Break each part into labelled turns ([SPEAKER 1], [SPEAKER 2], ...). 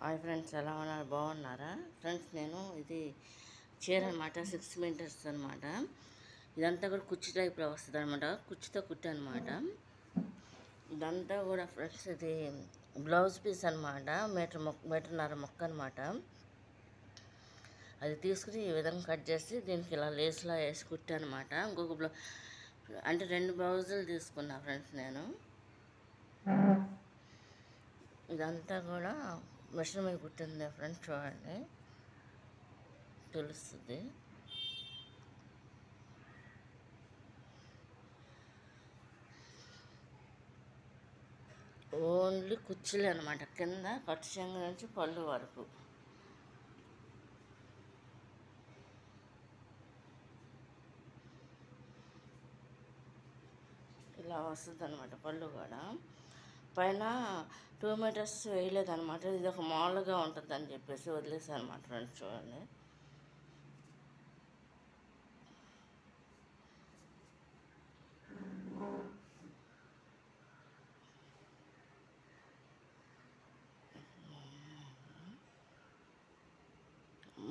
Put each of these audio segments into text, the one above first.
[SPEAKER 1] Hi friends, ఎలా ఉన్నారు? బాగున్నారా ఫ్రెండ్స్? నేను ఇది చీర అనమాట, 6 మీటర్స్ అనమాట. ఇదంతా కూడా కుర్చీ టైప్లో వస్తుంది అనమాట, కుర్చీతో కుట్టి అనమాట. ఇదంతా కూడా ఫ్రెండ్స్ ఇది బ్లౌజ్ పీస్ అనమాట, మీటర్న్నర మొక్క అనమాట. అది తీసుకుని ఈ విధంగా కట్ చేసి దీనికి ఇలా లేస్లా వేసి కుట్టి అనమాట. ఇంకొక అంటే 2 బ్లౌజులు తీసుకున్నా ఫ్రెండ్స్ నేను. ఇదంతా కూడా మిషన్ మీద కుట్టింది ఫ్రెండ్స్, చూడండి తెలుస్తుంది. ఓన్లీ కుర్చీలు అనమాట, కింద కట్టు చెంగు నుంచి పళ్ళు వరకు. ఇలా వస్తుంది అనమాట పళ్ళు కూడా. పైన 2 మీటర్స్ వేయలేదన్నమాట, ఇది ఒక మామూలుగా ఉంటుంది అని చెప్పేసి వదిలేసాను అనమాట ఫ్రెండ్స్, చూడండి.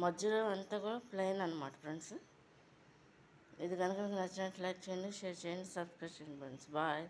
[SPEAKER 1] మధ్యలో అంతా కూడా ప్లెయిన్ అనమాట ఫ్రెండ్స్. ఇది కనుక మీకు నచ్చినట్లు లైక్ చేయండి, షేర్ చేయండి, సబ్స్క్రైబ్ చేయండి ఫ్రెండ్స్. బాయ్.